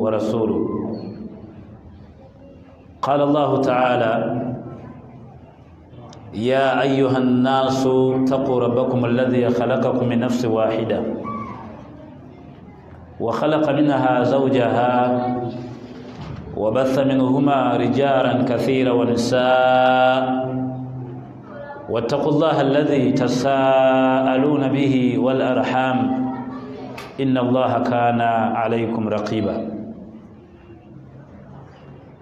ورسوله. قال الله تعالى: يا أيها الناس اتقوا ربكم الذي خلقكم من نفس واحدة وخلق منها زوجها وبث منهما رجالا كثيرا ونساء واتقوا الله الذي تساءلون به والأرحام إن الله كان عليكم رقيبا.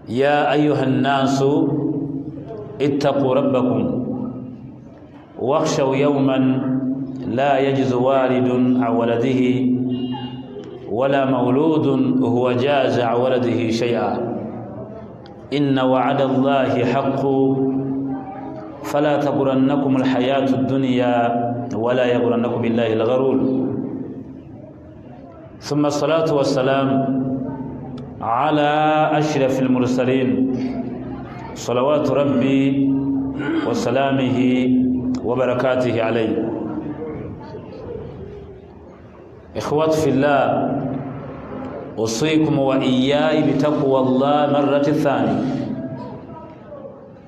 يا أيها الناس اتقوا ربكم واخشوا يوما لا يجز والد عن ولده ولا مولود هو جاز عن ولده شيئا إن وعد الله حق فلا تغرنكم الحياة الدنيا ولا يغرنكم بالله الغرور. ثم الصلاة والسلام على أشرف المرسلين صلوات ربي وسلامه وبركاته عليه. إخوة في الله، أوصيكم وإياي بتقوى الله مرة ثانية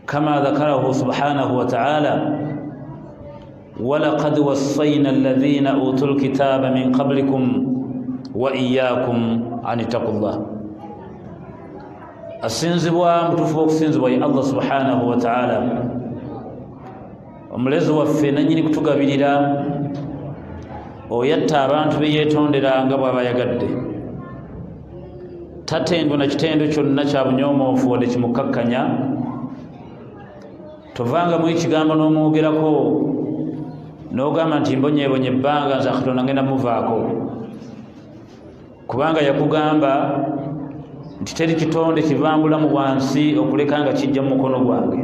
كما ذكره سبحانه وتعالى: ولقد وصينا الذين أوتوا الكتاب من قبلكم وإياكم أن اتقوا الله. asinzibwa mutufu okusinzibwa ye Allah subhanahu wa ta'ala, omulezi waffe nannyini kutugabirira, oyatta abantu be yeetondera nga bw'aba yagadde, tatendwa na kitendo kyonna kya bunyoomoofu wadde kimukkakkanya. Tovanga mu ekigambo n'omwogerako n'ogamba nti mbonyeebonye ebbanga nze Katonda ngenda muvaako, kubanga yakugamba nti teri kitonde kivambula mu wansi okuleka nga kijja mu mukono gwange.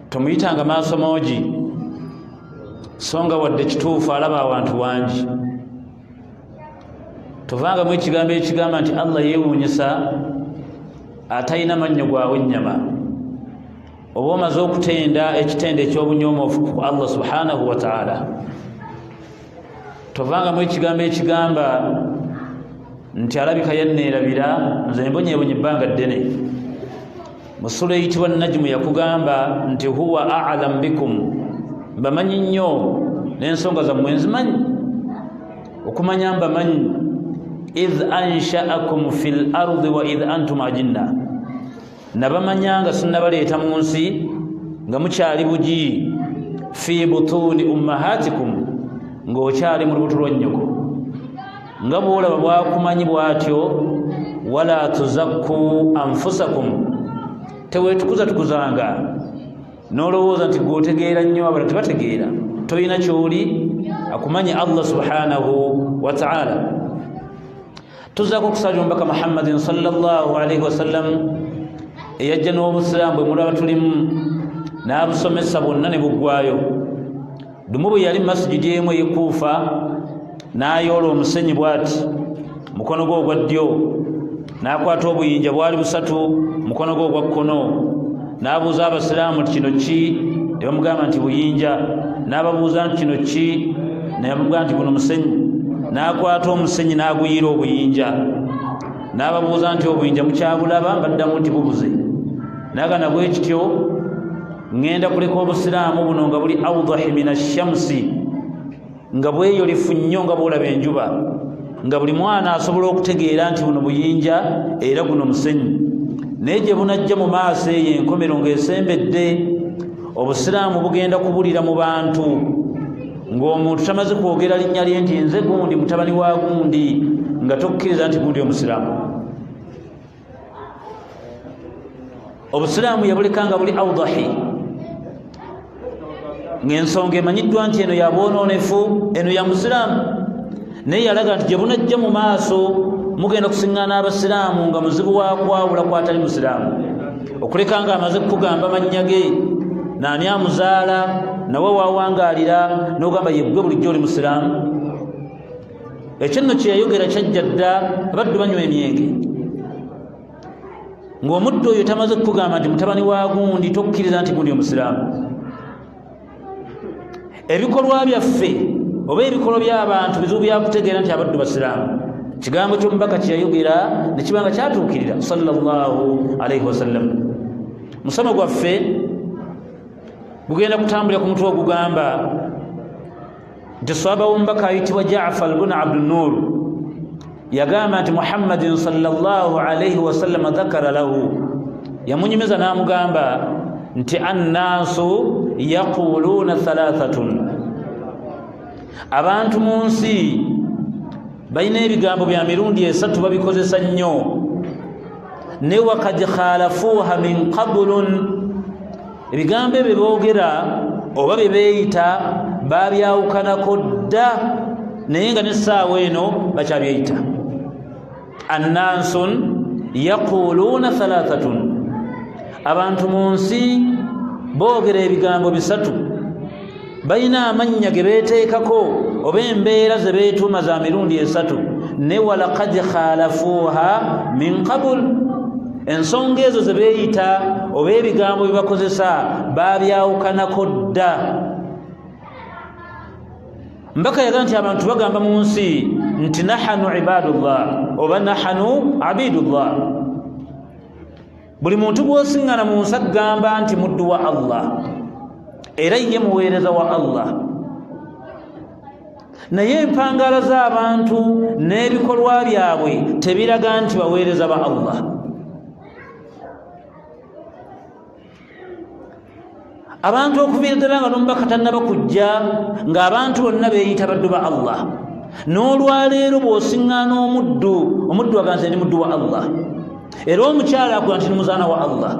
Tomuyitanga maaso moogi, so nga wadde kituufu alaba abantu wangi. Tovanga mu ekigambo ekigamba nti Allah yeewuunyisa atalina mannyo gwawe nnyama. Oba omaze okutenda ekitende eky'obunyoomoofu ku Allah subhanahu wa ta'ala. Tovanga mu ekigambo ekigamba nti alabika yanneerabira nze mbonyeebonye ebbanga ddene. Mu sura eyitibwa Najmu yakugamba nti huwa a'lam bikum, mbamanyi nnyo n'ensonga zammwe nzimanyi. Okumanya mbamanyi. idh ansha'akum fil ardi wa idh antum ajinna, nabamanya nga sinnabaleeta mu nsi nga mukyali bugi. fi butuuni ummahatikum, ng'okyali mu lubuto lwa nnyoko. nga bw'olaba bwakumanyi bw'atyo. wala tuzakku anfusakum, teweetukuzanga n'olowooza nti gw'otegeera nnyo abalala tebategeera. tolina ky'oli, akumanyi Allah subhanahu wa ta'ala. tuzaako okusala omubaka Muhammadin sallallahu alaihi wasallam eyajja n'obusiraamu bwe mulaba tulimu n'abusomesa bwonna ne buggwayo. Lumu bwe yali masjidi emu ey'Ekuufa n'ayoola omusenyi bw'ati mukono gwe ogwa ddyo, n'akwata obuyinja bwali busatu mukono gwe ogwa kkono, n'abuuza abasiraamu nti kino ki? ne bamugamba nti buyinja. n'ababuuza nti kino ki? ne bamugamba nti guno musenyi. n'akwata omusenyi n'aguyiira obuyinja, n'ababuuza nti obuyinja mukyabulaba? baddamu nti bubuze. n'agana bwe kityo ŋŋenda kuleka obusiraamu buno nga buli awdahi min ashamsi, nga bweyolefu nnyo nga bw'olaba enjuba, nga buli mwana asobola okutegeera nti buno buyinja era guno musenyi. naye gye bunajja mu maaso eyo enkomero ng'esembedde, obusiraamu bugenda kubulira mu bantu ng'omuntu tamaze kwogera linnya lye nti nze gundi mutabani wa gundi, nga tokkiriza nti gundi omusiraamu. Obusiraamu yabuleka nga buli awdahi, ng'ensonga emanyiddwa nti eno yabwonoonefu, eno ya musiraamu. naye yalaga nti gye bunajja mu maaso mugenda kusiŋŋaana abasiraamu nga muzibu wa kwawula kwatali musiraamu. okuleka nga amaze kukugamba mannya ge, naani amuzaala, nawe waawangaalira n'ogamba yeggwe bulijjo oli musiraamu. ekyo nno kye yayogera kyajja dda abaddu banywa emyenge, ng'omuddu oyo tamaze kukugamba nti mutabani wa gundi tokkiriza nti gundi omusiraamu. ebikolwa byaffe oba ebikolwa by'abantu bizibu byakutegeera nti abaddu basiraamu. kigambo ky'omubaka kyeyayogera nekibanga kyatuukirira sallallahu alaihi wasallam. Musomo gwaffe gugenda kutambulira ku mutwe ogugamba nti sahaba w'omubaka ayitibwa Jaafar bin Abdunur yagamba nti Muhammadin sallallahu alaihi wasallam dhakara lahu, yamunyumiza n'amugamba nti annaasu yaquluuna thalathatun, abantu mu nsi balina ebigambo bya mirundi esatu babikozesa nnyo, ne waqad khalafuuha min qablun, ebigambo ebyo boogera oba bye beeyita babyawukanako dda naye nga n'essaawa eno bakyabyeyita. annaasun yaquluuna thalathatun, abantu mu nsi boogera ebigambo bisatu, balina amannya ge beeteekako oba embeera ze beetuuma za mirundi esatu. ne walaqad khalafuuha min qabul, ensonga ezo ze beeyita oba ebigambo bye bakozesa babyawukanako dda. Mbaka yaga nti abantu bagamba mu nsi nti nahanu ibadullah oba nahanu abidullah. Buli muntu gw'osiŋŋana mu nsi agamba nti muddu wa Allah era ye muweereza wa Allah, naye empangaala z'abantu n'ebikolwa byabwe tebiraga nti baweereza ba Allah. Abantu okuviira ddala nga n'omubaka tannaba kujja ng'abantu bonna beeyita baddu ba Allah, n'olwaleero bw'osiŋŋaana omuddu aganze ni muddu wa Allah, era omukyala akuga nti ni muzaana wa Allah.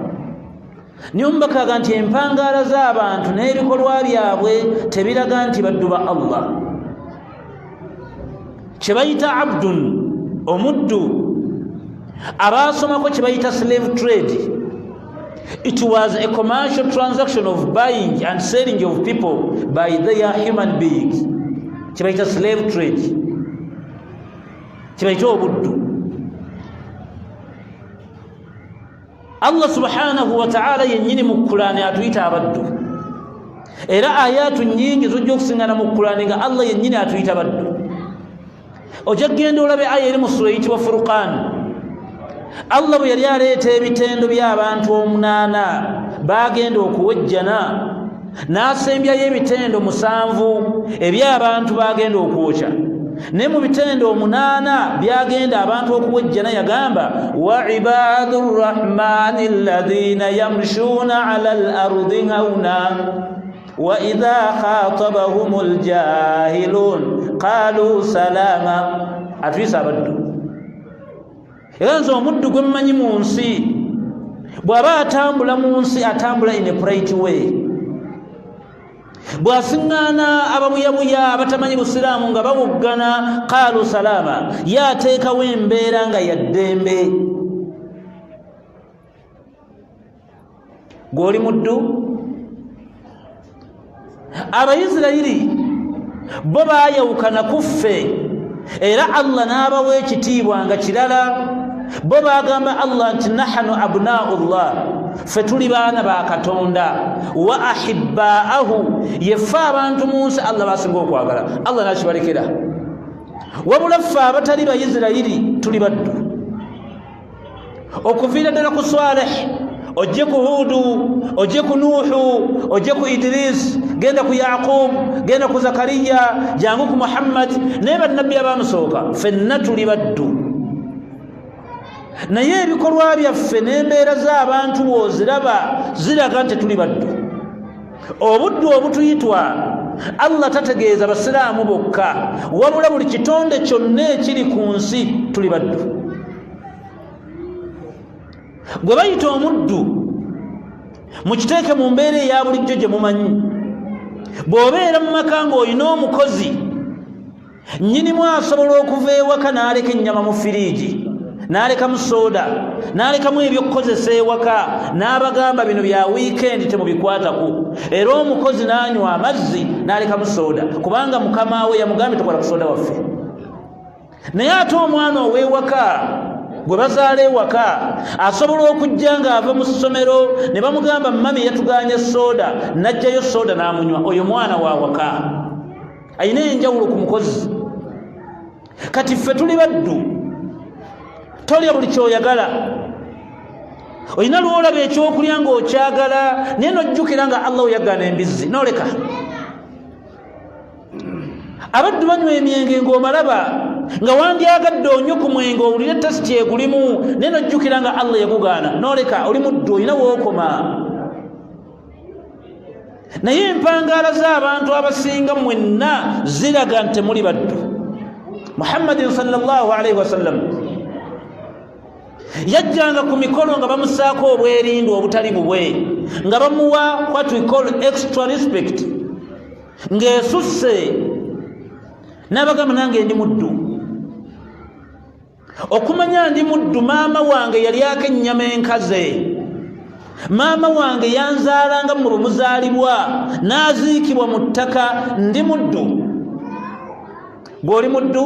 Niyo omubaka aga nti empangaala z'abantu n'ebikolwa byabwe tebiraga nti baddu ba Allah. Kye bayita abdun, omuddu, abaasomako kye bayita slave trade, it was a commercial transaction of buying and selling of people by their human beings. Kye bayita slave trade, kye bayita obuddu. Allah subhanahu wa ta'ala yennyini mu Qur'ani atuyita abaddu, era ayatu nyingi zojja okusiŋŋana mu Qur'ani nga Allah yennyini atuyita baddu. Ojja kgenda olabe aya eri mu sura eyitibwa Furqan. Allah bwe yali aleeta ebitendo by'abantu 8 bagenda okuwejjana, n'asembyayo ebitendo 7 eby'abantu bagenda okwokya, ne mu bitendo 8 byagenda abantu okuwejjana yagamba wa ibadur rahmani alladhina yamshuna ala al-ardi hauna wa idha khatabahumul jahilun qalu salama. Atuyisa abaddu, era nze omuddu gwe mmanyi mu nsi bw'aba atambula mu nsi atambula in a polite way. Bw'asiŋŋaana ababuyabuya abatamanyi busiraamu nga bawoggana qaalu salaama, ye ateekawo embeera nga ya ddembe. Gw'oli muddu. Abayisirayiri bo baayawukana ku ffe, era Allah n'abawa ekitiibwa nga kirala. Bo bagamba Allah nti nahanu abnaullah, ffe tuli baana ba Katonda, wa ahibbaahu, yeffe abantu mu nsi Allah basinga okwagala. Allah n'akibalekera, wabula ffe abatali bayisirayiri tuli baddu. Okuviira ddala ku Saleh, ojje ku Hudu, ojje ku Nuhu, ojje ku Idris, genda ku Yaqub, genda ku Zakariya, jangu ku Muhammad naye bannabbi abaamusooka, ffenna tuli baddu. Naye ebikolwa byaffe n'embeera z'abantu bw'oziraba ziraga nti tuli baddu. Obuddu obutuyitwa Allah tategeeza basiraamu bokka, wabula buli kitonde kyonna ekiri ku nsi tuli baddu. Gwe bayita omuddu mukiteeke mu mbeera eya bulijjo gye mumanyi. Bw'obeera mu maka ng'olina omukozi, nnyinimu asobola okuva ewaka n'aleka ennyama mu firiigi, n'alekamu soda, n'alekamu ebyokukozesa ewaka, n'abagamba bino bya wiikendi temubikwatako, era omukozi n'anywa amazzi n'alekamu soda kubanga mukama we yamugambye tokola ku soda waffe. Naye ate omwana ow'ewaka gwe bazaala ewaka asobola okujja ng'ava mu ssomero ne bamugamba mami yatuganye soda, n'ajjayo soda n'amunywa. Oyo mwana wa waka, ayina enjawulo ku mukozi. kati ffe tuli baddu tolya buli kyoyagala olina lwolaba ekyokulya ng'okyagala naye nojjukira nga Allah yagana embizzi noleka abaddu banywa emyenge ng'omalaba nga wandyagadde onywe ku mwenge owulire tasiti egulimu naye nojjukira nga Allah yagugaana noleka oli muddu olina wookoma naye empangaala z'abantu abasinga mwenna ziraga nti muli baddu. Muhammadin sallallahu alaihi wasallam yajjanga ku mikolo nga bamusaako obwerindu obutali bubwe nga bamuwa what we call extra respect ng'esusse n'abagamba nange ndi muddu okumanya ndi muddu maama wange yalyako ennyama enkaze maama wange yanzaalanga mu bumuzaalibwa n'aziikibwa mu ttaka ndi muddu gw'oli muddu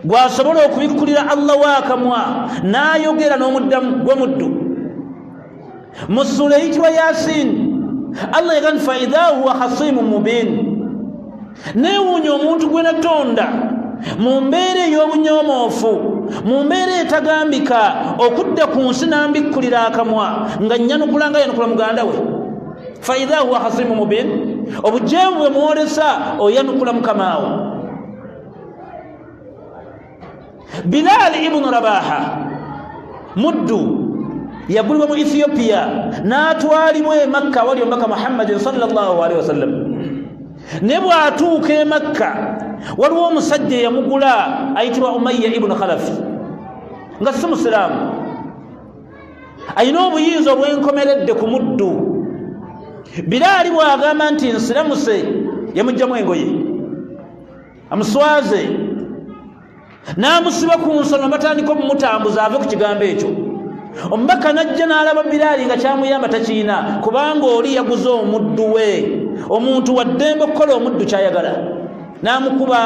gwasobola okubikkulira Allah waakamwa n'ayogera n'omuddamu gwe muddu mu sura eyitibwa Yasin Allah yagamba fa idha huwa khasimun mubin neewuunya omuntu gwe natonda mu mbeera ey'obunyomoofu mu mbeera etagambika okudda ku nsi n'ambikkulira akamwa nga nnyanukula nga yanukula muganda we fa idha huwa khasimun mubin obujeemu bwe mwolesa oyanukula mukamaawo. Bilal ibn Rabaha muddu yagulibwa mu Ethiopia n'atwalibwa e Makka wali omubaka Muhammadin sallallahu alaihi wasallam ne bw'atuuka e Makka waliwo omusajja yamugula ayitibwa Umayya ibn Khalaf nga si musiraamu ayina obuyinza obwenkomeredde ku muddu. Bilaali bw'agamba nti nsiramuse yamugjamu engoye amuswaze n'amusiba ku nsonga batandika okumutambuza ave ku kigambo ekyo. Omubaka najja n'alaba Bilaali nga kyamuyamba takiina kubanga oli yaguze omuddu we omuntu wa ddembe okukola omuddu kyayagala n'amukuba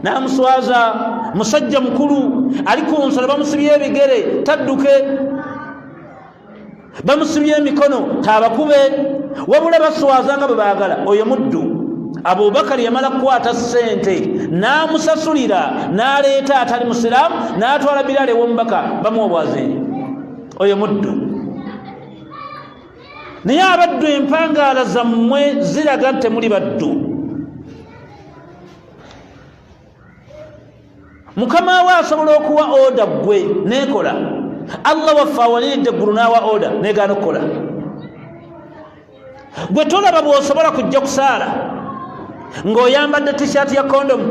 n'amuswaza musajja mukulu ali ku nsonga bamusibye ebigere tadduke bamusibye emikono taabakube wabula baswaza nga bwe baagala oyo muddu. Abubakar yamala kukwata ssente n'amusasulira n'aleeta atali musiraamu n'atwala Bilaali ew'omubaka bamuwabwaze oyo muddu. Naye abaddu empangaala zammwe ziraga nti temuli baddu. Mukama we asobola okuwa oda ggwe neekola. Allah waffe awaliridde eggulu n'awa oda neegaana okukola. Gwe tolaba bw'osobola kujja kusaala ng'oyambadde t-shirt ya kondomu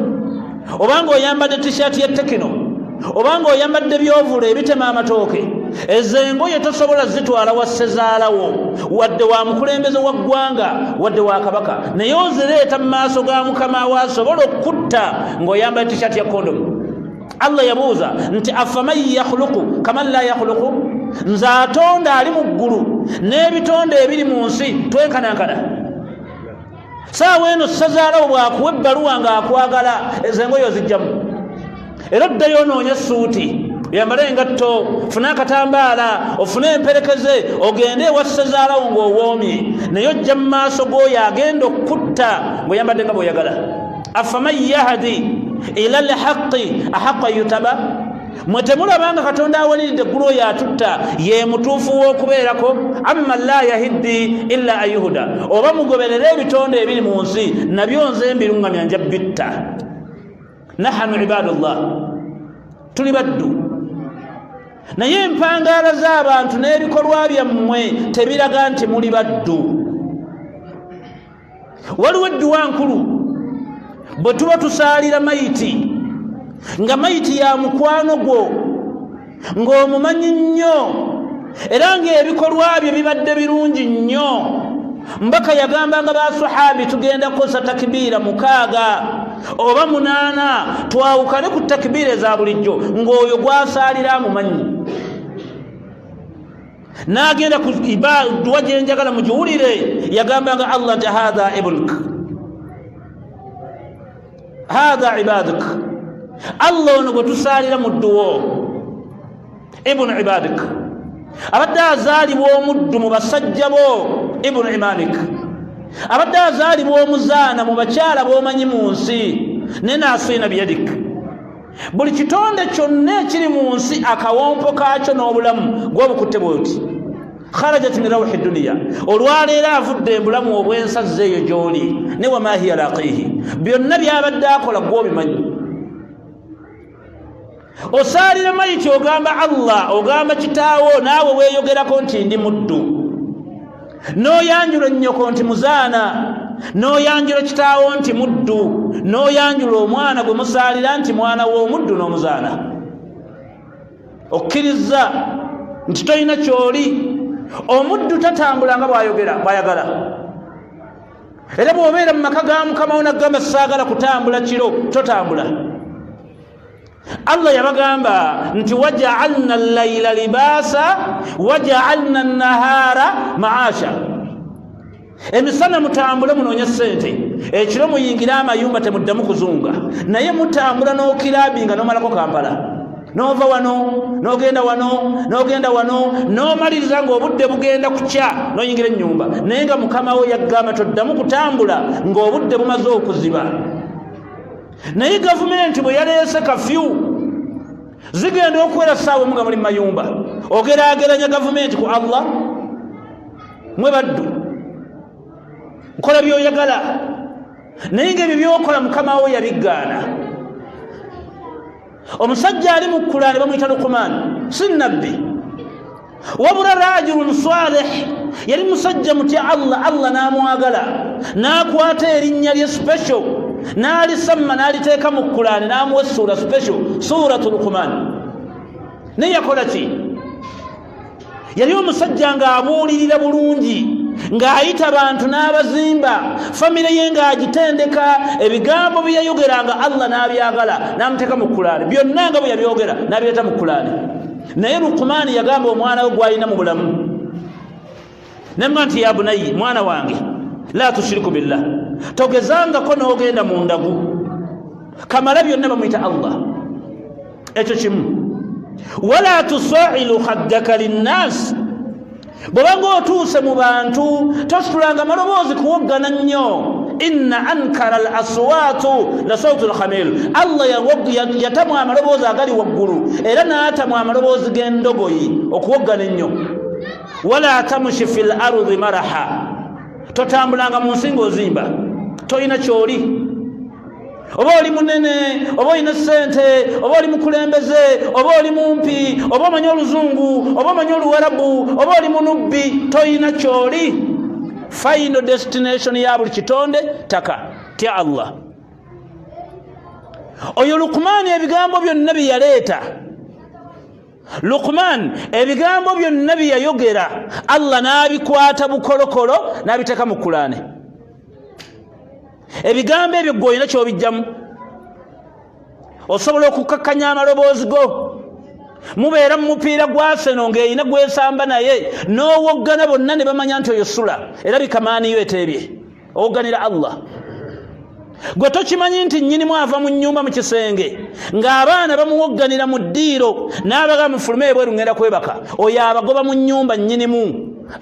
oba ng'oyambadde t-shirt ya Tekino oba ng'oyambadde byovulo ebitema amatooke ezo engoye tosobola zitwala wa ssezaalawo wadde wa mukulembeze wa ggwanga wadde wa kabaka naye ozireeta mu maaso ga Mukama we asobola okutta ng'oyambadde t-shirt ya kondomu. Allah yabuuza nti afaman yakhluqu kaman la yakhluqu nze atonda ali mu ggulu n'ebitonde ebiri mu nsi twenkanankana. Saawa eno ssazaalawo bw'akuwa ebbaluwa ng'akwagala ezo engoye ozijjamu era oddayo onoonya essuuti yambale engatto fune akatambaala ofune emperekeze ogende ewa ssazaalawo ng'owoomye naye ojja mu maaso g'oyo agenda okutta ng'oyambadde nga bw'oyagala. Afaman yahdi ila lhaqi ahaqqa yutaba mwe temulabanga Katonda awaliridde eggulu oyo atutta ye mutuufu w'okubeerako amma la yahiddi illa ayuhuda oba mugoberere ebitonde ebiri mu nsi nabyo nze mbiruŋŋamya nja bitta. Nahanu ibadullah tuli baddu naye empangaala z'abantu n'ebikolwa byammwe tebiraga nti muli baddu. Waliwo edduwa nkulu bwe tuba tusaalira mayiti nga mayiti ya mukwano gwo ng'omumanyi nnyo era ng'ebikolwa bye bibadde birungi nnyo. Mbaka yagambanga basuhabi tugenda kukosa takbiira 6 oba 8 twawukane ku takbiira eza bulijjo ng'oyo gwasaalira amumanyi n'agenda ku dduwa gye njagala mugiwulire yagambanga Allah nti hadha ibnuk hadha ibaduk Allah ono gwe tusaalira mudduwo ibnu ibadik abadde azaalibwa omuddu mu basajja bo ibnu imanik abadde azaalibwa omuzaana mu bakyala b'omanyi mu nsi nenasina biyadik buli kitonde kyonna ekiri mu nsi akawompo kaakyo n'obulamu gw'obukutte bwoti kharajat min rawhi dunya olwaleero avudde embulamu obw'ensazze eyo gy'oli ne wama hiya laqihi byonna byabadde akola gw'obimanyi osaalira mayiti ogamba Allah ogamba kitaawo naawe weeyogerako nti ndi muddu n'oyanjula nnyoko nti muzaana n'oyanjula kitaawo nti muddu n'oyanjula omwana gwe musaalira nti mwana w'omuddu n'omuzaana okkiriza nti tolina kyoli omuddu tatambula nga bw'ayagala era bw'obeera mu maka ga mukama wo nagamba saagala kutambula kiro totambula Allah yabagamba nti waja'alna al-layla libaasa waja'alna an-nahaara ma'aasha emisana mutambule munoonye ssente ekiro muyingira amayumba temuddamu kuzunga naye mutambula n'okirabinga n'omalako Kampala n'ova wano n'ogenda wano n'ogenda wano n'omaliriza ng'obudde bugenda kukya n'oyingira ennyumba naye nga mukama we yagamba toddamu kutambula ng'obudde bumaze okuziba naye gavumenti bwe yaleese kafyu zigenda okuwera ssaawa muga muli mayumba ogeraageranya gavumenti ku Allah mwe baddu nkola by'oyagala naye ng'ebyo by'okola mukama we yabiggaana omusajja ali mu Qur'ani bamuyita Luqman si nabbi wabula rajulun salih yali musajja mutya Allah n'amwagala n'akwata erinnya lye special n'alisamma n'aliteeka mu Qur'ani n'amuwa essura special suratu Luqman naye yakola ki yali omusajja ng'abuulirira bulungi ng'ayita abantu n'abazimba famire ye ng'agitendeka ebigambo bye yayogeranga Allah n'abyagala n'amuteeka mu Qur'ani byonna nga bwe yabyogera n'abireeta mu Qur'ani naye Luqman yagamba omwana we gw'alina mu bulamu nemma nti ya bunayi mwana wange la tushiriku billah togezangako n'ogenda mu ndagu kamala byonna bamuyita Allah ekyo kimu wala tusailu khaddaka linnaasi bw'obanga otuuse mu bantu tositulanga maloboozi kuwoggana nnyo inna ankara al aswaatu la sawtu lhamil Allah yatamu amaloboozi agali waggulu era n'atamu amaloboozi g'endogoyi okuwoggana ennyo wala tamushi fi l ardi maraha totambulanga mu nsi ng'ozimba tolina kyoli oba oli munene oba olina ssente oba oli mukulembeze oba oli mumpi oba omanyi oluzungu oba omanyi oluwarabu oba oli munubbi tolina kyoli final destination ya buli kitonde taka tya Allah oyo Luqman ebigambo byonna bye yaleeta Luqman ebigambo byonna bye yayogera Allah n'abikwata bukolokolo n'abiteeka mu Qur'ani ebigambo ebyo gwe olina ky'obijjamu osobola okukakkanya amaloboozi go mubeera mu mupiira gwa Arsenal ng'erina gwesamba naye n'owoggana bonna ne bamanya nti oyo sula era bikamaaniyo eteebye owogganira Allah gwe tokimanyi nti nnyinimu ava mu nnyumba mu kisenge ng'abaana bamuwogganira mu ddiiro n'abaga mufulume ebweru ngenda kwebaka oyo abagoba mu nnyumba nnyinimu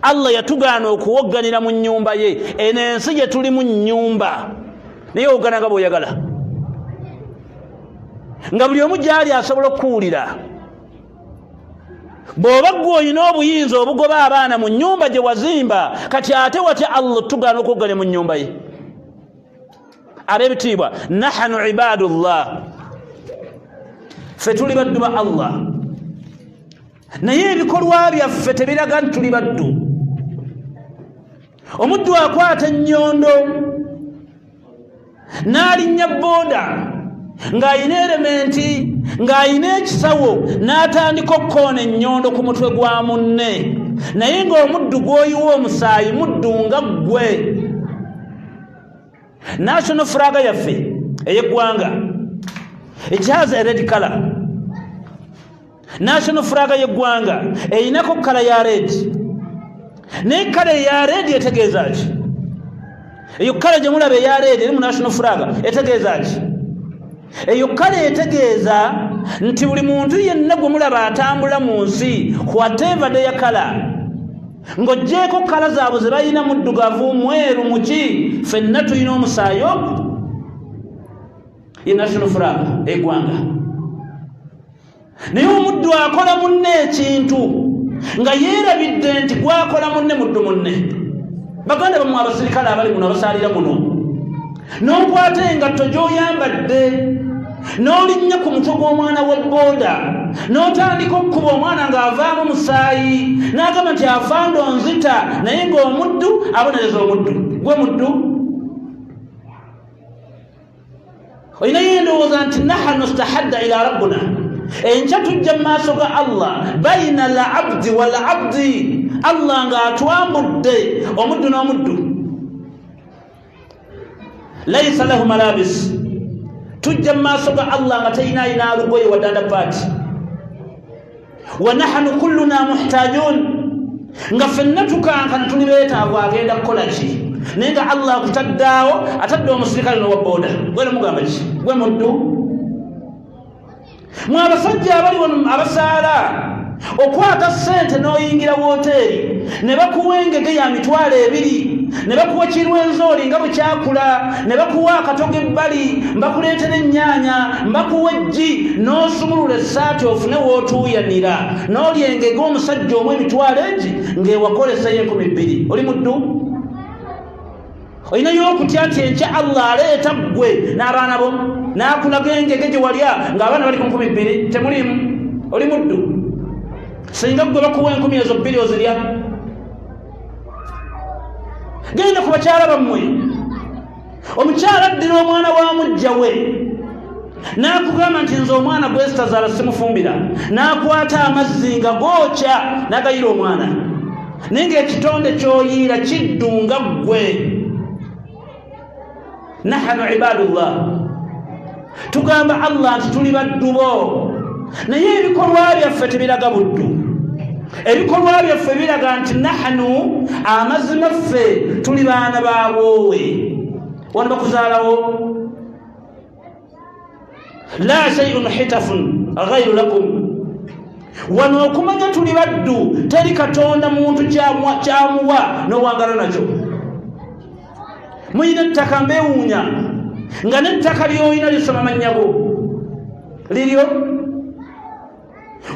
Allah yatugaana okuwogganira mu nnyumba ye eno ensi gye tuli mu nnyumba naye owoggana nga bw'oyagala nga buli omu gy'ali asobola okuwulira bw'oba ggwe olina obuyinza obugoba abaana mu nnyumba gye wazimba kati ate watya Allah tugaana okuwogganira mu nnyumba ye ab'ebitiibwa nahanu ibadullah ffe tuli baddu ba Allah naye ebikolwa byaffe tebiraga nti tuli baddu omuddu akwata ennyondo n'alinnya booda ng'ayina erementi ng'ayina ekisawo n'atandika okkoona ennyondo ku mutwe gwa munne naye ng'omuddu gw'oyiwa omusaayi muddu nga ggwe national flag yaffe ey'eggwanga it has a red color national flag y'eggwanga eyinako kala ya red naye kala ya red etegeeza ki eyo kala gye mulaba eya red eri mu national flag etegeeza ki eyo kala etegeeza nti buli muntu yenna gwe mulaba atambula mu nsi whatever their kala ng'oggyeko kala zaabwe ze balina muddugavu mweru muki ffenna tulina omusaayi ogwo ye national flag eggwanga. Naye omuddu akola munne ekintu nga yeerabidde nti gwakola munne muddu munne. Baganda bamwe abasirikale abali muno abasalira muno, n'okwata engatto gy'oyambadde n'olinnya ku mutwe gw'omwana wa booda n'otandika okukuba omwana ng'avaamu musaayi n'agamba nti afando nzita, naye ng'omuddu abonereza omuddu. Gwe muddu olinayo endowooza nti nahnu stahadda ila rabbuna, enkya tujja mu maaso ga Allah, bayina al abdi wal abdi, Allah ng'atwambudde omuddu n'omuddu. Laysa lahu malabis, tujja mu maaso ga Allah nga tayina alugoye wadanda paati. Wa nahnu kulluna muhtajun, nga ffenna tukankana tuli beetaavu agenda kukola ki, naye nga Allah akutaddaawo, atadde omusirikale n'owa booda. Gwe mugamba ki? Gwe muddu? Mwe abasajja abali wano abasaala okwata ssente n'oyingira woteeri ne bakuwa engege ya mitwalo 2, ne bakuwa kirwenzooli nga bwe kyakula, ne bakuwa akatogo ebbali, mbakuleetera ennyaanya, mbakuwa eggi, n'osumulula essaati ofune wootuuyanira, n'olya engege omusajja omw emitwalo egi ng'ewakolesayo 2,000. Oli muddu? Olinayo okutya nti enkya Allah aleeta ggwe n'abaana bo n'akulaga engege gye walya ng'abaana bali ku 2,000. Temulimu? Oli muddu? Singa gwe bakuwa 10,000 ezo 2 ozirya? Genda ku bakyala bammwe, omukyala addira omwana wa mujja we n'akugamba nti nze omwana gwe sitazaala simufumbira, n'akwata amazzi nga gookya n'agayira omwana, naye ng'ekitonde ky'oyiira kiddunga ggwe. Nahnu ibadullah, tugamba Allah nti tuli baddu bo, naye ebikolwa byaffe tebiraga buddu. Ebikolwa byaffe biraga nti nahnu amazima ffe tuli baana bawoowe. Wano bakuzaalawo? La shay'un hitafun ghayru lakum, wano okumanya tuli baddu teri katonda muntu kyamuwa n'owangala nakyo. Muyina ettaka mbeewuunya nga n'ettaka ly'olina lisoma mannyago liryo.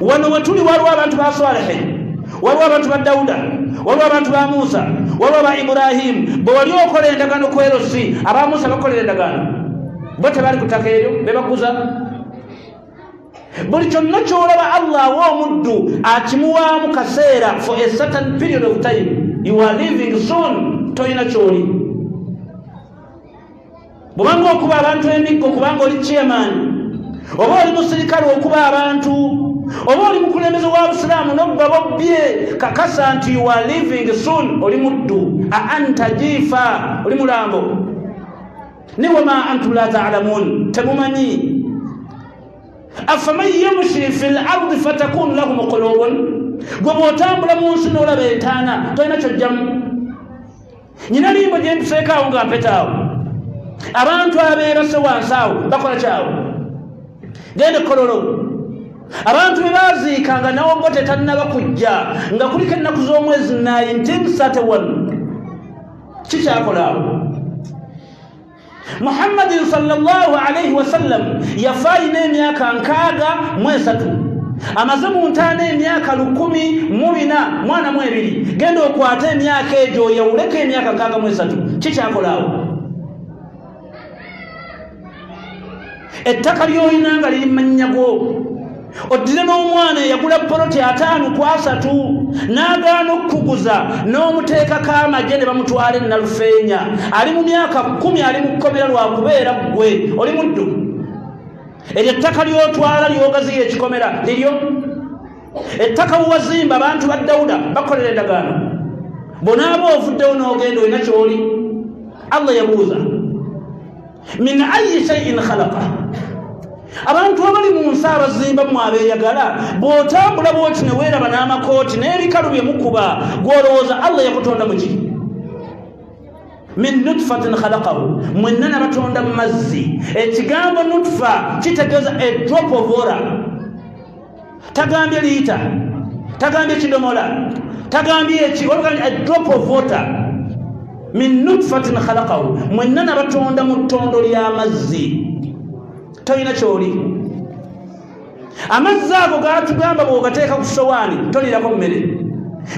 Wano we tuli waliwo abantu ba Salihi, waliwo abantu ba Dawuda, waliwo abantu ba Musa, waliwo ba Ibrahimu. Bwe wali okola endagaano ku Erosi, aba Musa bakolera endagaano, bo tebali ku ttaka eryo be bakuza. Buli kyonna ky'olaba Allah awa omuddu akimuwaamu kaseera, for a certain period of time. You are living soon, toyina ky'oli. Bw'obanga okuba abantu emiggo kubanga oli chairman, oba oli musirikale okuba abantu, oba oli mukulembeze wa Busiraamu n'obba bobbye, kakasa nti you are living soon, oli muddu. Anta jifa, oli mulambo. Ni wama antum la ta'lamun, temumanyi. Afaman yamshi fil ardi fatakunu lahum qulubun, gwe bw'otambula mu nsi n'olaba entaana tolina ky'ojjamu. Nyina limbo gye mpiseekaawo nga mpetaawo. Abantu abeebase wansi awo bakola kyawo. Genda Kololo, abantu be baaziikanga nawogote tannaba kujja nga kuliko ennaku z'omwezi 1931. Kikyakola awo? Muhammadin sallallahu alayhi wasallam yafaalina emyaka 63, amaze mu ntaana emyaka 1,400 mwana mu 2. Genda okwata emyaka egyo yawuleko emyaka 63. Kikyakola awo? Ettaka ly'olina nga liri mannyago, oddire n'omwana eyagula poloti 5-3 n'agaana okukuguza n'omuteekako amagye ne bamutwala e Nalufeenya. Ali mu myaka 10 ali mu kkomera lwa kubeera ggwe. Oli muddu? Eryo ettaka ly'otwala ly'ogaziya ekikomera liryo? Ettaka wazimba abantu ba Dawuda bakolera endagaano, bonaaba ovuddewo n'ogenda olina ky'oli. Allah yabuuza min ayi shay'in khalaqa, abantu abali mu nsi abazimba mu abeeyagala, bw'otambula bw'oti ne weeraba n'amakooti n'ebikalu bye mukuba, gw'olowooza Allah yakutonda mu ki? Min nutfatin khalaqahu, mwenna nabatonda mu mazzi. Ekigambo nutfa kitegeeza a drop of water. Tagambye liita, tagambye kidomola, tagambye a drop of water. Min nutfatin khalaqahu, mwenna nabatonda mu ttondo ly'amazzi. toyina kyoli. Amazzi ago gatugamba bw'ogateeka ku sowaani tolirako mmere,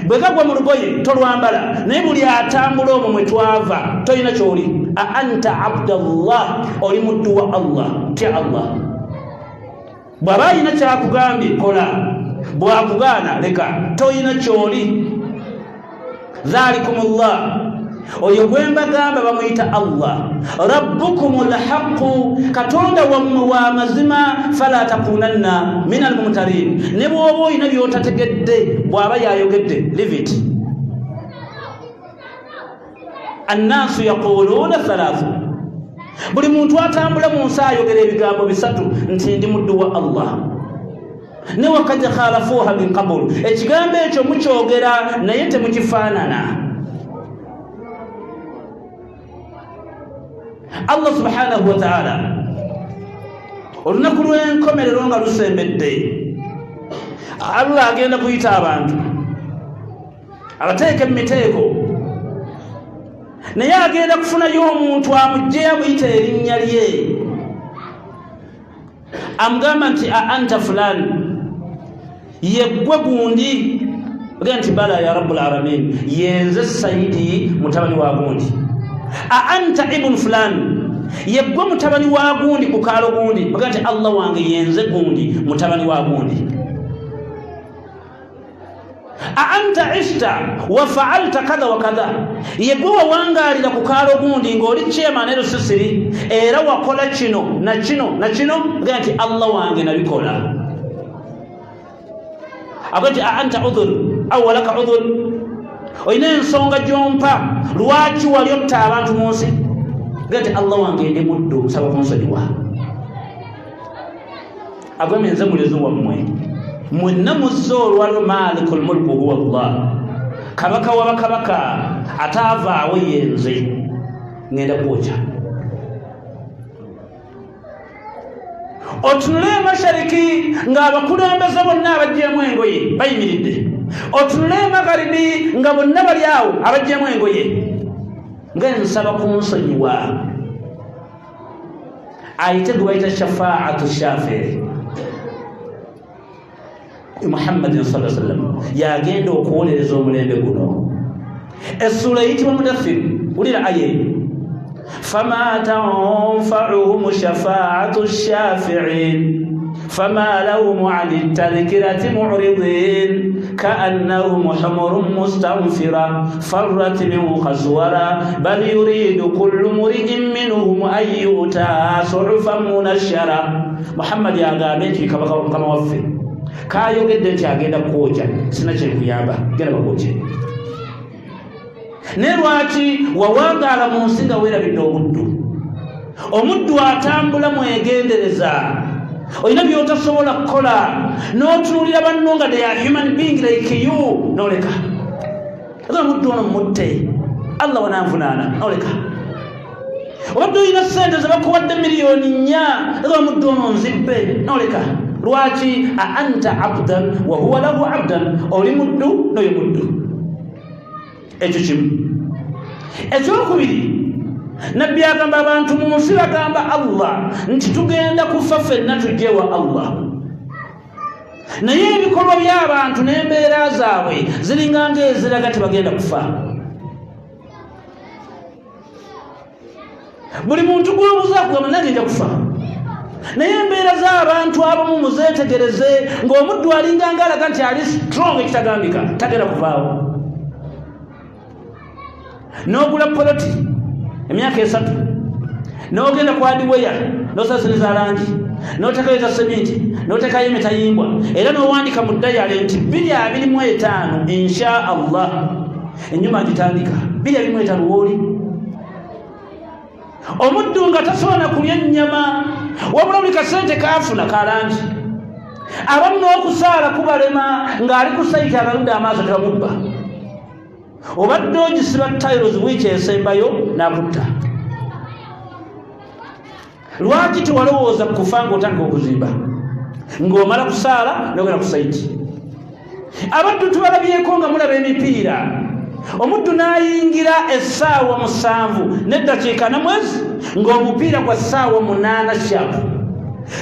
bwe gagwa mu lugoye tolwambala, naye buli atambula omwo mwe twava toyina kyoli. Anta abdallah, oli muddu wa Allah, tya Allah. Bw'aba ayina kyakugambye kola, bw'akugaana leka, toyina kyoli. Dhalikumullah, oyo gwe mbagamba bamuyita Allah. Rabbukumul haqqu, katonda wammwe wa mazima. Fala takunanna minal mumtarin, ne bw'oba olina by'otategedde bw'aba yayogedde leave it. Annaasu yaquluuna thalathu, buli muntu atambula mu nsi ayogera ebigambo bisatu nti ndi muddu wa Allah. Ne wakad khalafuha min qabl, ekigambo ekyo mukyogera naye temukifaanana. Allah subhanahu wa ta'ala olunaku lw'enkomerero nga lusembedde, Allah agenda kuyita abantu abateeke mu miteeko, naye agenda kufunayo omuntu amujje amuyita erinnya lye, amugamba nti anta fulani, yeggwe gundi, oga nti bala ya rabbul alamin, yenze Saidi mutabani wa gundi. Anta ibn fulani, yeggwe mutabani wa gundi ku kaalo gundi, oga nti Allah wange yenze gundi mutabani wa gundi. Anta ishta wa fa'alta kadha wa kadha, yeggwe wawangalira ku kaalo gundi ng'oli chairman LCC era wakola kino na kino na kino, oga nti Allah wange nabikola. Agati anta udhur aw laka udhur, oyina ensonga gyompa lwaki wali otta abantu mu nsi, gati Allah wange ndi muddu nsaba kunsonyiwa. Agweme nze mulezi wammwe, mwenna muzze olwalwo malikul mulku huwa Allah, kabaka wa bakabaka ataavaawo yenze, ngenda kwokya. Otunule mashariki ng'abakulembeze bonna abajjeemu engoye bayimiridde, otunule magharibi nga bonna bali awo abajjeemu engoye, ng'ensaba kunsonyiwa. Ayite gwe bayita shafaatu shafi'i, Muhammadin sallallahu alaihi wasallam yagenda okuwolereza omulembe guno. Essula eyitibwa Mudaththir, wulira aye, فما تنفعهم شفاعة الشافعين فما لهم عن التذكرة معرضين كأنهم حمر مستنفرة فرت من قسورة بل يريد كل امرئ منهم أن يؤتى صحفا منشرة. محمد يا غامتي كما وفي كايو جدا تاغيدا كوجا سنجل كيابا جل بكوجا nerwaki wawangala mu nsi nga weerabidde omuddu. Omuddu atambula mwegendereza, olina by'otasobola kukola, n'otunuulira banno nga they are human being like you, n'oleka. Aga omuddu ono mutte, Allah wananvunaana, n'oleka. Obadde olina ssente ze bakuwadde miliyoni 4, aga omuddu ono nzibbe, n'oleka. Lwaki? Anta abdan wa huwa lahu abdan, oli muddu n'oyo muddu. Ekyo kimu. Ekyokubiri, nabbi agamba abantu mu nsi bagamba Allah nti tugenda kufa ffenna tujje wa Allah, naye ebikolwa by'abantu n'embeera zaabwe ziringa ng'eziraga tebagenda kufa. Buli muntu gw'obuuza kugamba nange nja kufa, naye embeera z'abantu abamu muzeetegereze ng'omuddu alinga ng'alaga nti ali strong ekitagambika, tagenda kuvaawo. N'ogula poloti emyaka 3, n'ogenda ku hardware n'osasiriza langi, n'otekayo za seminti, n'otekayo emitayimbwa, era n'owandika mu dayale nti 2025 insha Allah ennyumba ngitandika. 2025 wooli omuddu nga tasobola kulya ennyama, wabula buli kasente kaafuna ka langi. Abamu n'okusaala kubalema ng'ali ku sayiti agaludde amaaso tebamubba, obadde ogisiba tiles wiiki esembayo n'akutta. Lwaki tewalowooza kufa ng'otandika okuzimba, ng'omala kusaala n'ogenda ku sayiti? Abaddu tubalabyeko nga mulaba emipiira, omuddu n'ayingira essaawa 7 n'eddakiika na mwezi ng'omupiira gwa ssaawa 8 sharp,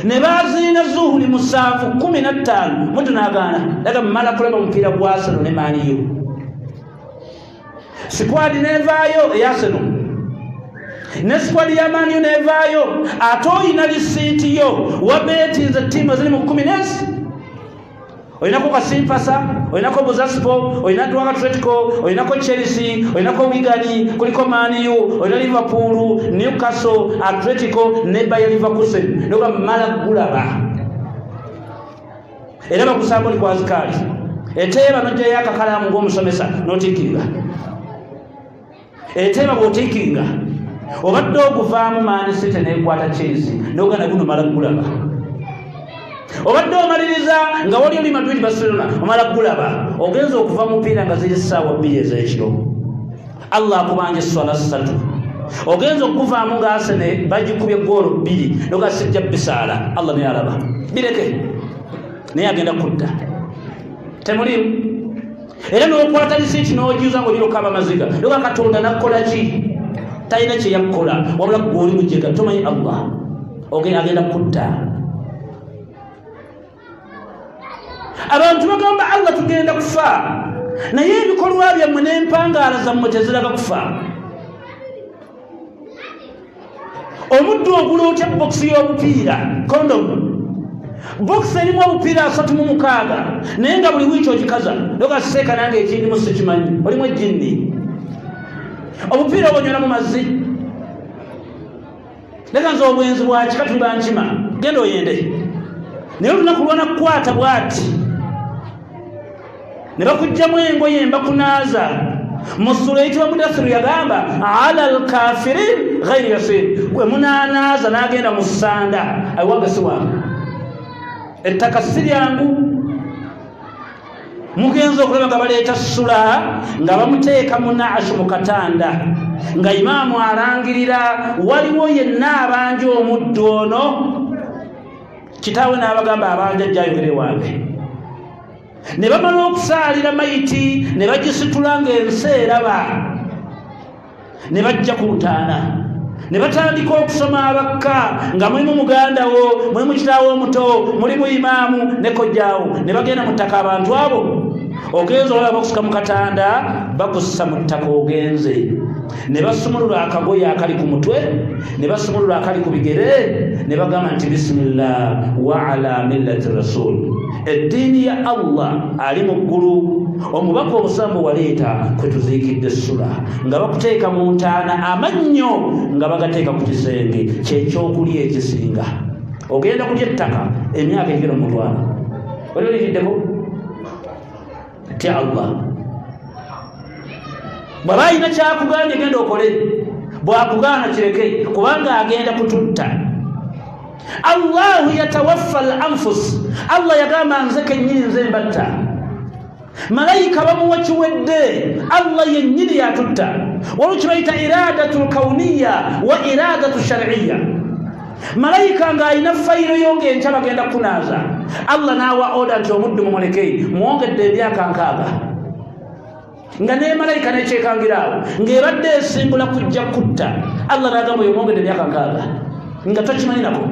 ne baziina zuhuli 7:15 muntu n'agaana daga mmala kulaba omupiira gwa Arsenal ne Man U. Squad nevaayo eya Arsenal ne squad ya Man U nevaayo ate oyina lisiiti yo wabeetinze ttiimu eziri mu 10 olinako Kasimpasa, olinako Buzaspo, olinako Atletico, olinako Chelsea, olinako Wigan, kuliko Man U, olina Liverpool, Newcastle, Atletico ne Bayer Leverkusen. Noga mala gulaba. Era bakusamba oli kwazikali. Eteba nojja yakakalamu ng'omusomesa n'otikinga. Eteba bw'otikinga. Obadde okuvaamu Man City n'ekwata Chelsea. Noga na guno mala gulaba. Obadde omaliriza nga wali oli Madrid Barcelona omala gulaba ogenza okuva mupiira nga ziri ssaawa 2 ez'ekiro. Allah akubanja swala 3 ogenza okuvaamu nga Arsenal bagikubye goolo 2 noga sijja bisaala. Allah naye alaba bireke naye agenda kudda temulimu era n'okwata lisiiti n'ogiuza ng'olirokaba maziga noga Katonda nakkola ki talina kye yakkola wabula gw'oli mujjega tomanyi Allah agenda kudda. Abantu bagamba Allah tugenda kufa naye ebikolwa byammwe n'empangaala zammwe teziraga kufa. Omuddu ogula otya bokisi y'obupiira kondomu bokisi erimu obupiira 36 naye nga buli wiiki ogikaza nogaseeka nange ekindimu sikimanyi olimu ejjinni obupiira obonyola mu mazzi leka nze obwenzi bwakika tuli bankima genda oyende naye olunaku lwana kukwata bw'ati ne bakugjamu engoye mbakunaaza mu ssula eyitibwa Mudassiru yagamba ala alkafirin ghayri yasir gwe munaanaaza n'agenda mu ssanda ayiwanga si wange ettaka si lyangu. Mugenza okulaba nga baleeta ssula nga bamuteeka mu naashu mu katanda nga imaamu alangirira waliwo yenna abanja omuddu ono kitaawe n'abagamba abanja ajjayogere wange ne bamala okusaalira mayiti ne bagisitula ng'ensi eraba ne bajja ku lutaana ne batandika okusoma abakka nga mulimu muganda wo mulimu kitaawo omuto mulimu imaamu ne kojjaawo ne bagenda mu ttaka. Abantu abo ogenza olaba bakusuka mu katanda bakussa mu ttaka ogenze ne basumulula akagoye akali ku mutwe ne basumulula akali ku bigere ne bagamba nti bisimillah wa ala millati rasul. Eddiini ya Allah ali mu ggulu omubaka omusambo waleeta kwe tuziikidde essula nga bakuteeka mu ntaana amannyo nga bagateeka ku kisenge kyekyokulya ekisinga. Ogenda kulya ettaka emyaka egera mu 50 oli oliriddeko tya Allah bw'aba alina kyakugambye genda okole bw'akugaana kireke kubanga agenda kututta. Allahu yatawaffa al-anfus. Allah yagamba nze kennyini nze mbatta. Malayika bamuwa kiwedde Allah yennyini yatutta. Waliwo kibayita iradatul kauniya wa iradatu shar'iyya. Malayika ng'alina fayiro yo ng'enkya bagenda kunaaza Allah n'awa oda nti omuddu mumuleke mwongedde emyaka 6 nga ne malayika nekyekangiraawo ng'ebadde esimbula kujja kutta. Allah n'agamba oyo mwongedde emyaka 6 nga tokimanyi nako.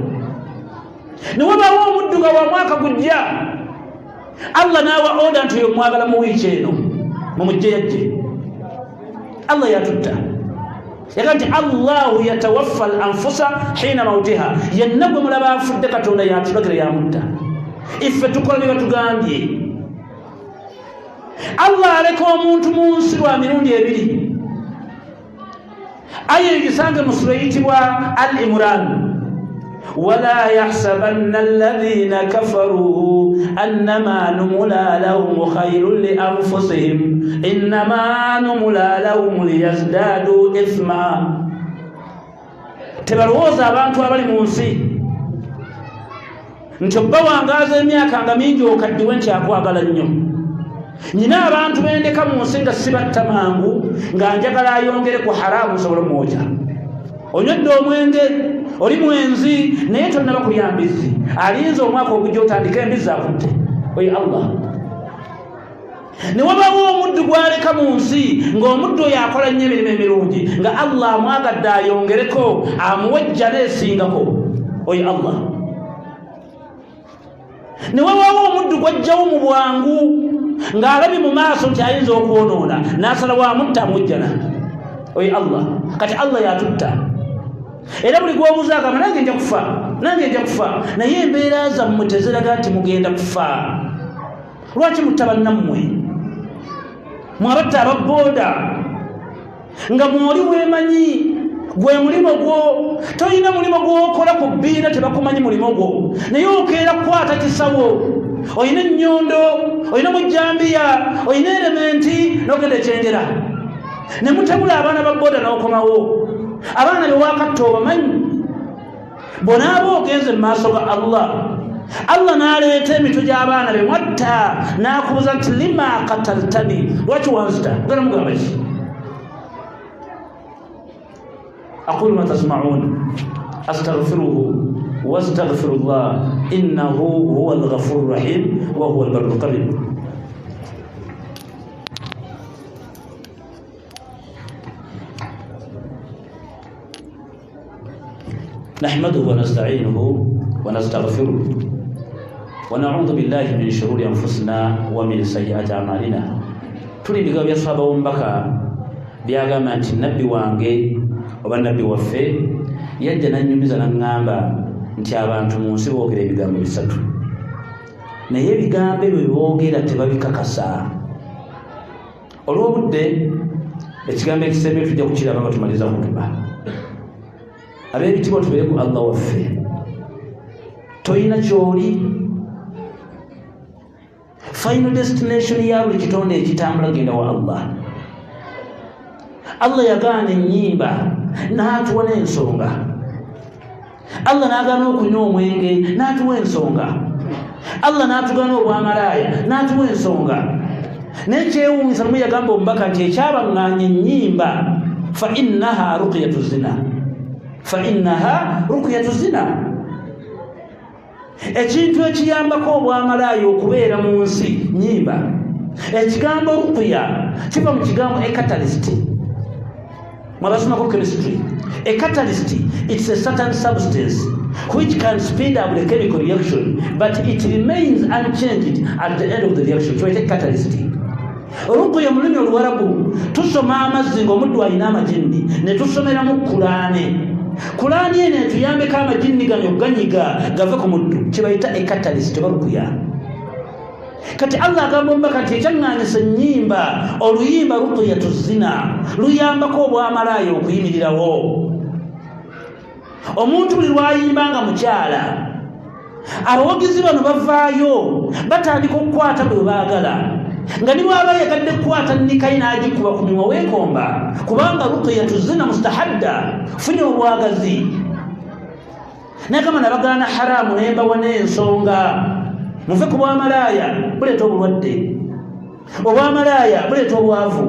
Ne wabaawo omuddu nga wa mwaka gujja Allah n'awa oda nti oyo mwagala mu wiiki eno mumujje yajje. Allah yatutta yakati Allahu yatawaffa al-anfusa hina mautiha. Yenna gwe mulaba afudde Katonda yatulagire yamutta. Iffe tukola bye batugambye. Allah aleka omuntu mu nsi lwa mirundi 2. Aya egisange mu sura eyitibwa Al-Imran. ولا يحسبن الذين كفروا أنما نملى لهم خير لأنفسهم إنما نملى لهم ليزدادوا إثما. tebalowooza abantu abali mu nsi nti obba wangaaza emyaka nga mingi okaddiwe nti akwagala nnyo. Nyina abantu bendeka mu nsi nga sibatta mangu nga njagala ayongere ku haramu nsobole omwoja. Onywedde omwenge oli mwenzi naye tonnaba kulya mbizzi alinza omwaka ogujja otandika embizzi akutte. Oye Allah ne wabaawo omuddu gwaleka mu nsi ng'omuddu oyo akola nnyo emirimu emirungi nga Allah amwagadde ayongereko amuwejja n'esingako. Oye Allah ne wewaawo omuddu gwajjawo mu bwangu ng'alabye mu maaso nti ayinza okwonoona n'asala wamutta amujjana. Oyi Allah, kati Allah yatutta era buli gwobuuza agamba nange nja kufa naye embeera zammwe teziraga nti mugenda kufa. Lwaki mutta bannammwe? Mwabatta ababooda nga mwoli weemanyi gwe mulimo gwo. Tolina mulimo gwokola ku bbiina tebakumanyi mulimo gwo, naye okeera kukwata kisawo, olina ennyondo, olina mujjambiya, olina elementi n'ogenda ekyengera ne mutabula abaana ba booda n'okomawo. Abaana bewakatta obamanyi bonaaba ogenze mu maaso ga Allah n'aleeta emitwe gy'abaana be mwatta n'akubuza nti lima kataltani, lwaki wanzita? Gana mugamba ki? أقول ما تسمعون أستغفره واستغفر الله إنه هو الغفور الرحيم وهو البر الكريم. نحمده ونستعينه ونستغفره ونعوذ بالله من شرور أنفسنا ومن سيئات أعمالنا. تريد بيغا بيصحابه ومبكا بيغا ما أنت نبي وانجي oba nabbi waffe yajja nannyumiza naŋŋamba nti abantu mu nsi boogera ebigambo bisatu, naye ebigambo ebyo byeboogera tebabikakasa. Olw'obudde ekigambo ekisembe tujja kukiraba nga tumaliza kutuba. Ab'ebitiibwa tubeere ku Allah waffe. Toyina kyoli. Final destination ya buli kitonde ekitambula genda wa Allah. Allah yagaana ennyimba n'atuwa n'ensonga. Allah n'agaana okunywa omwenge n'atuwa ensonga. Allah n'atugaana obwamalaaya n'atuwa ensonga. N'ekyewuunyisa mu yagamba omubaka nti ekyabaŋŋaanya ennyimba fa innaha ruqyatu zina. Ekintu ekiyambako obwamalaaya okubeera mu nsi nnyimba. Ekigambo ruqya kiva mu kigambo catalyst. Mwabasomako chemistry. A catalyst, it's a certain substance which can speed up the chemical reaction, but it remains unchanged at the end of the reaction. So it's a catalyst. Ruqya mu lulimi Oluwarabu tusoma amazzi ng'omuddu alina amajinni ne tusomeramu Kulaani eno etuyambeko amajinni gano ganyiga gave ku muddu, kibayita a catalyst oba ruqya. Kati Allah agamba omubaka nti ekyaŋŋaanyisa ennyimba oluyimba ruqyatu zina luyambako obwamalaaya okuyimirirawo. Omuntu buli lwayimbanga mukyala, abawagizi bano bavaayo batandika okukwata bwe baagala, nga ni bw'aba yagadde kukwata nnikayi n'agikuba ku mimwa weekomba, kubanga ruqyatu zina mustahadda, funye obwagazi. Nagamba nabagaana haramu nembawa n'ensonga. Muve ku bwamalaaya buleeta obulwadde, obwamalaaya buleeta obwavu,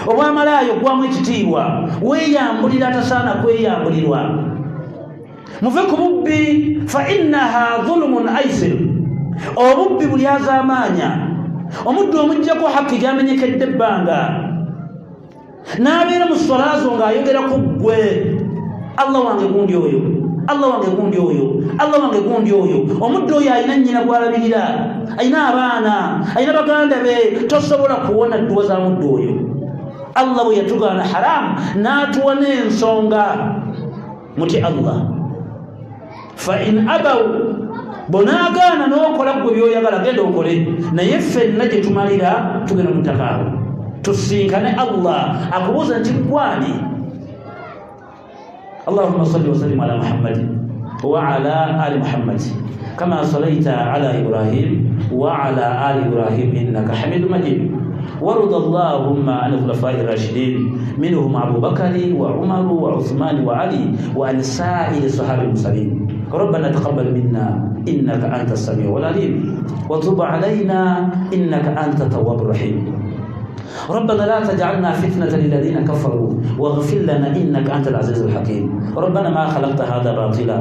obwamalaaya ogwamu ekitiibwa, weeyambulira atasaana kweyambulirwa. Muve ku bubbi fa innaha dhulumun aisir, obubbi buli azaamaanya. Omuddu omuggyako hakki gyamenyekedde ebbanga n'abeera mu solaazo ng'ayogera ku ggwe, Allah wange gundi oyo, Allah wange gundi oyo, Allah wange gundi oyo. Omuddu oyo alina nnyina gw'alabirira, alina abaana, alina baganda be, tosobola kuwona dduwa za muddu oyo. Allah bwe yatugaana haramu n'atuwa n'ensonga. Muti Allah fa in abaw, bonaagaana n'okola ggwe by'oyagala genda okole, naye ffenna gye tumalira tugenda mu ttaka tusinkane Allah akubuuza nti gwani. اللهم صل وسلم على محمد وعلى آل محمد كما صليت على إبراهيم وعلى آل إبراهيم إنك حميد مجيد. وارض اللهم عن الخلفاء الراشدين منهم أبو بكر وعمر وعثمان وعلي وعن سائر الصحابة المرسلين. ربنا تقبل منا إنك أنت السميع العليم وتب علينا إنك أنت التواب الرحيم. ربنا لا تجعلنا فتنة للذين كفروا واغفر لنا إنك أنت العزيز الحكيم. ربنا ما خلقت هذا باطلا